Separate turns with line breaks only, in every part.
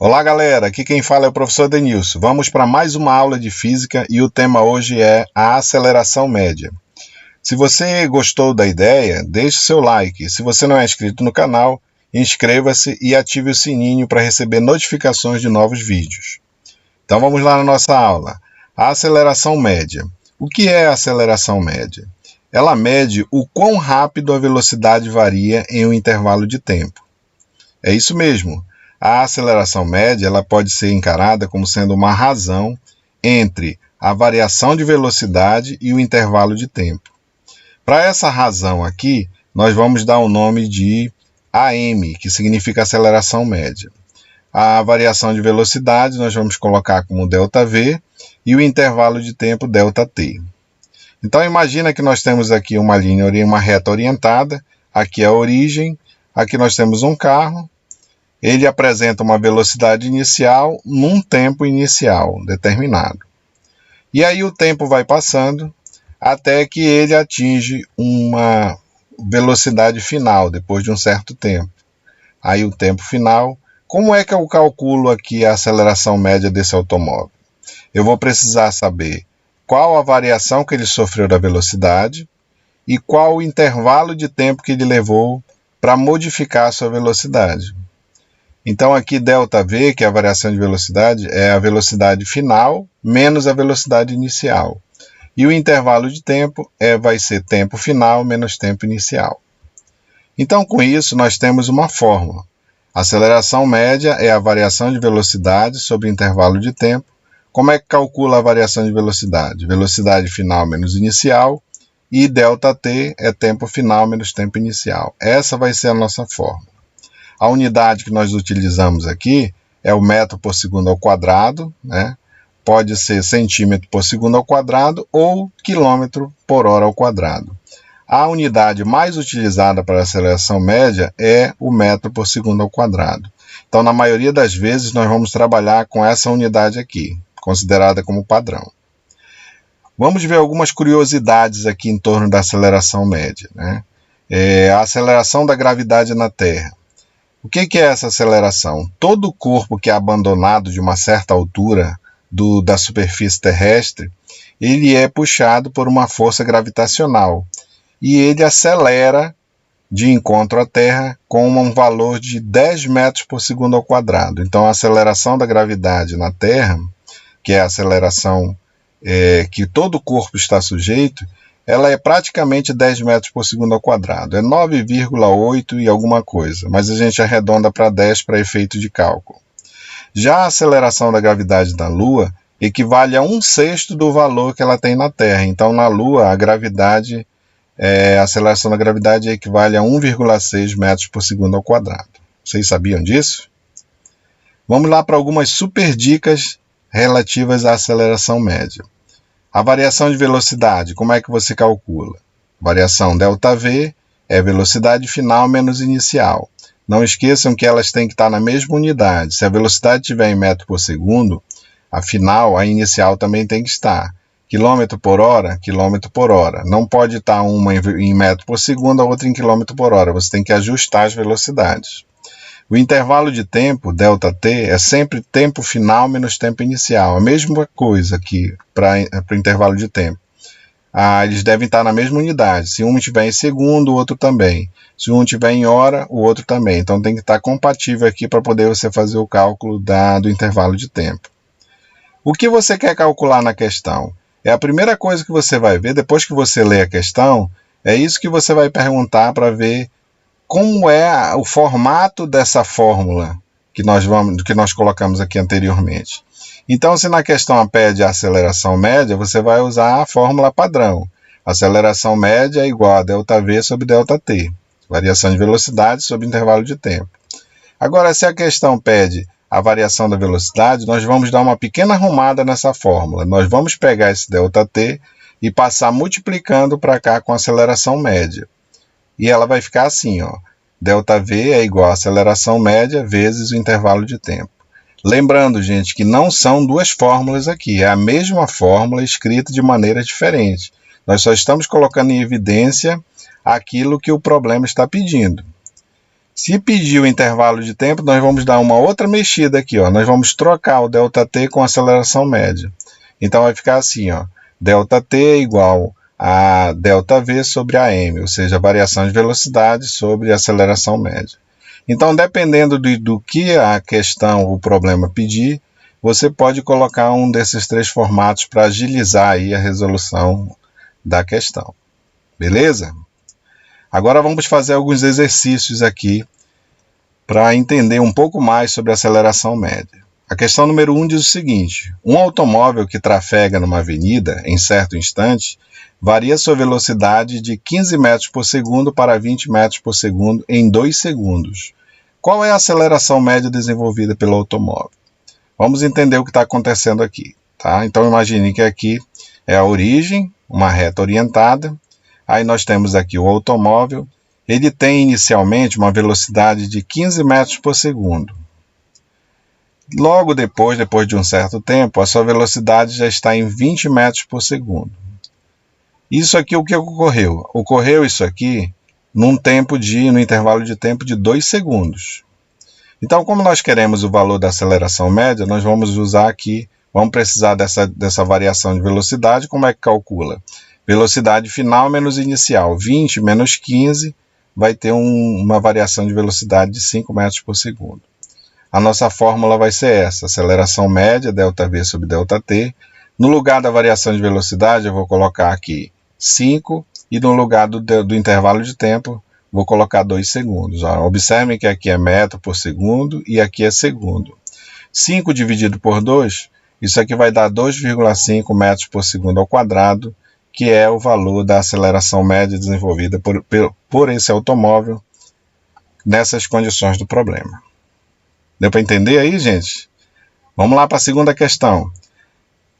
Olá galera, aqui quem fala é o professor Denilson. Vamos para mais uma aula de física e o tema hoje é a aceleração média. Se você gostou da ideia, deixe seu like. Se você não é inscrito no canal, inscreva-se e ative o sininho para receber notificações de novos vídeos. Então vamos lá na nossa aula. A aceleração média. O que é a aceleração média? Ela mede o quão rápido a velocidade varia em um intervalo de tempo. É isso mesmo. A aceleração média ela pode ser encarada como sendo uma razão entre a variação de velocidade e o intervalo de tempo. Para essa razão aqui, nós vamos dar o nome de AM, que significa aceleração média. A variação de velocidade nós vamos colocar como ΔV e o intervalo de tempo ΔT. Então imagina que nós temos aqui uma linha, uma reta orientada, aqui é a origem, aqui nós temos um carro. Ele apresenta uma velocidade inicial num tempo inicial determinado. E aí o tempo vai passando até que ele atinge uma velocidade final, depois de um certo tempo. Aí o tempo final, como é que eu calculo aqui a aceleração média desse automóvel? Eu vou precisar saber qual a variação que ele sofreu da velocidade e qual o intervalo de tempo que ele levou para modificar a sua velocidade. Então aqui ΔV, que é a variação de velocidade, é a velocidade final menos a velocidade inicial. E o intervalo de tempo vai ser tempo final menos tempo inicial. Então com isso nós temos uma fórmula. A aceleração média é a variação de velocidade sobre o intervalo de tempo. Como é que calcula a variação de velocidade? Velocidade final menos inicial e ΔT é tempo final menos tempo inicial. Essa vai ser a nossa fórmula. A unidade que nós utilizamos aqui é o metro por segundo ao quadrado, né? Pode ser centímetro por segundo ao quadrado ou quilômetro por hora ao quadrado. A unidade mais utilizada para a aceleração média é o metro por segundo ao quadrado. Então, na maioria das vezes, nós vamos trabalhar com essa unidade aqui, considerada como padrão. Vamos ver algumas curiosidades aqui em torno da aceleração média, né? A aceleração da gravidade na Terra. O que é essa aceleração? Todo corpo que é abandonado de uma certa altura da superfície terrestre, ele é puxado por uma força gravitacional e ele acelera de encontro à Terra com um valor de 10 metros por segundo ao quadrado. Então a aceleração da gravidade na Terra, que é a aceleração que todo corpo está sujeito, ela é praticamente 10 metros por segundo ao quadrado. É 9,8 e alguma coisa, mas a gente arredonda para 10 para efeito de cálculo. Já a aceleração da gravidade da Lua equivale a 1/6 do valor que ela tem na Terra. Então, na Lua, a aceleração da gravidade equivale a 1,6 metros por segundo ao quadrado. Vocês sabiam disso? Vamos lá para algumas super dicas relativas à aceleração média. A variação de velocidade, como é que você calcula? Variação ΔV é velocidade final menos inicial. Não esqueçam que elas têm que estar na mesma unidade. Se a velocidade estiver em metro por segundo, a inicial também tem que estar. Quilômetro por hora, quilômetro por hora. Não pode estar uma em metro por segundo, a outra em quilômetro por hora. Você tem que ajustar as velocidades. O intervalo de tempo, ΔT, é sempre tempo final menos tempo inicial. A mesma coisa aqui para o intervalo de tempo. Eles devem estar na mesma unidade. Se um estiver em segundo, o outro também. Se um estiver em hora, o outro também. Então tem que estar compatível aqui para poder você fazer o cálculo do intervalo de tempo. O que você quer calcular na questão? É a primeira coisa que você vai ver, depois que você lê a questão, é isso que você vai perguntar para ver como é o formato dessa fórmula que nós colocamos aqui anteriormente. Então, se na questão pede a aceleração média, você vai usar a fórmula padrão. Aceleração média é igual a ΔV sobre ΔT. Variação de velocidade sobre intervalo de tempo. Agora, se a questão pede a variação da velocidade, nós vamos dar uma pequena arrumada nessa fórmula. Nós vamos pegar esse ΔT e passar multiplicando para cá com a aceleração média. E ela vai ficar assim, ó. ΔV é igual a aceleração média vezes o intervalo de tempo. Lembrando, gente, que não são duas fórmulas aqui. É a mesma fórmula escrita de maneira diferente. Nós só estamos colocando em evidência aquilo que o problema está pedindo. Se pedir o intervalo de tempo, nós vamos dar uma outra mexida aqui, ó. Nós vamos trocar o ΔT com a aceleração média. Então vai ficar assim, ó. ΔT é igual a ΔV sobre AM, ou seja, a variação de velocidade sobre a aceleração média. Então, dependendo do que a questão, o problema pedir, você pode colocar um desses três formatos para agilizar aí a resolução da questão. Beleza? Agora vamos fazer alguns exercícios aqui para entender um pouco mais sobre a aceleração média. A questão número 1 diz o seguinte: um automóvel que trafega numa avenida em certo instante varia sua velocidade de 15 metros por segundo para 20 metros por segundo em 2 segundos. Qual é a aceleração média desenvolvida pelo automóvel? Vamos entender o que está acontecendo aqui. Tá? Então imagine que aqui é a origem, uma reta orientada. Aí nós temos aqui o automóvel. Ele tem inicialmente uma velocidade de 15 metros por segundo. Logo depois de um certo tempo, a sua velocidade já está em 20 metros por segundo. Isso aqui, o que ocorreu? Ocorreu isso aqui no intervalo de tempo de 2 segundos. Então, como nós queremos o valor da aceleração média, nós vamos usar aqui, vamos precisar dessa variação de velocidade. Como é que calcula? Velocidade final menos inicial. 20 menos 15 vai ter uma variação de velocidade de 5 metros por segundo. A nossa fórmula vai ser essa: aceleração média, ΔV sobre ΔT. No lugar da variação de velocidade, eu vou colocar aqui 5, e no lugar do intervalo de tempo, vou colocar 2 segundos. Ó, observem que aqui é metro por segundo e aqui é segundo. 5 dividido por 2, isso aqui vai dar 2,5 metros por segundo ao quadrado, que é o valor da aceleração média desenvolvida por esse automóvel nessas condições do problema. Deu para entender aí, gente? Vamos lá para a segunda questão.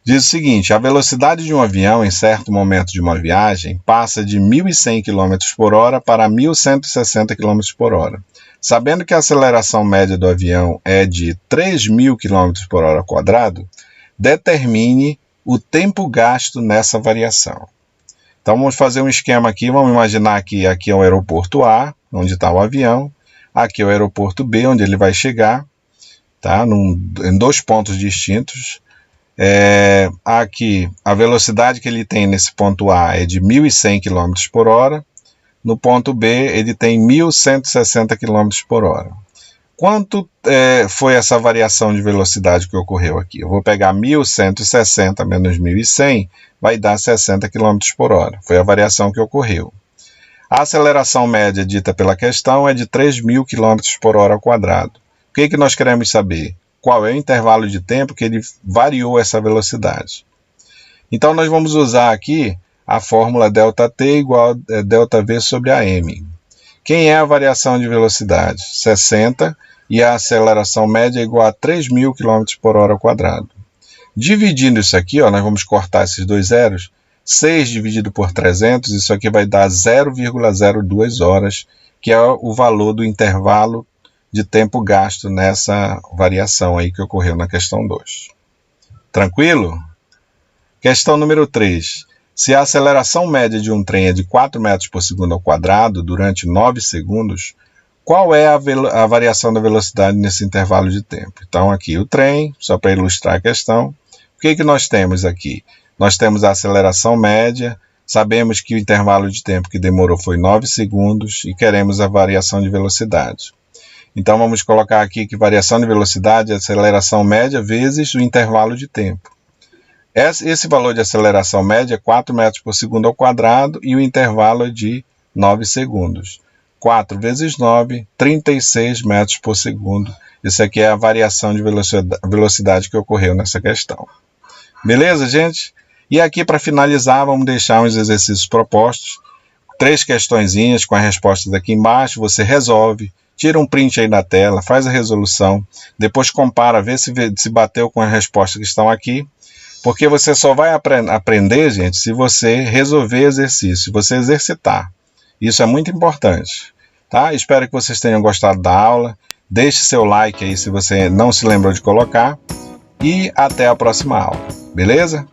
Diz o seguinte: a velocidade de um avião em certo momento de uma viagem passa de 1.100 km por hora para 1.160 km por hora. Sabendo que a aceleração média do avião é de 3.000 km por hora quadrado, determine o tempo gasto nessa variação. Então vamos fazer um esquema aqui. Vamos imaginar que aqui é o aeroporto A, onde está o avião. Aqui é o aeroporto B, onde ele vai chegar, tá? Em 2 pontos distintos. Aqui a velocidade que ele tem nesse ponto A é de 1.100 km por hora. No ponto B ele tem 1.160 km por hora. Quanto foi essa variação de velocidade que ocorreu aqui? Eu vou pegar 1.160 menos 1.100, vai dar 60 km por hora. Foi a variação que ocorreu. A aceleração média dita pela questão é de 3.000 km por hora ao quadrado. O que nós queremos saber? Qual é o intervalo de tempo que ele variou essa velocidade? Então nós vamos usar aqui a fórmula ΔT igual a ΔV sobre AM. Quem é a variação de velocidade? 60, e a aceleração média é igual a 3.000 km por hora ao quadrado. Dividindo isso aqui, ó, nós vamos cortar esses 2 zeros. 6 dividido por 300, isso aqui vai dar 0,02 horas, que é o valor do intervalo de tempo gasto nessa variação aí que ocorreu na questão 2. Tranquilo? Questão número 3. Se a aceleração média de um trem é de 4 metros por segundo ao quadrado durante 9 segundos, qual é a variação da velocidade nesse intervalo de tempo? Então aqui o trem, só para ilustrar a questão. O que nós temos aqui? Nós temos a aceleração média, sabemos que o intervalo de tempo que demorou foi 9 segundos e queremos a variação de velocidade. Então vamos colocar aqui que variação de velocidade é aceleração média vezes o intervalo de tempo. Esse valor de aceleração média é 4 metros por segundo ao quadrado e o intervalo é de 9 segundos. 4 vezes 9, 36 metros por segundo. Isso aqui é a variação de velocidade que ocorreu nessa questão. Beleza, gente? E aqui, para finalizar, vamos deixar uns exercícios propostos. 3 questõezinhas com as respostas aqui embaixo. Você resolve, tira um print aí da tela, faz a resolução. Depois compara, vê se bateu com as respostas que estão aqui. Porque você só vai aprender, gente, se você resolver exercício, se você exercitar. Isso é muito importante. Tá? Espero que vocês tenham gostado da aula. Deixe seu like aí se você não se lembrou de colocar. E até a próxima aula. Beleza?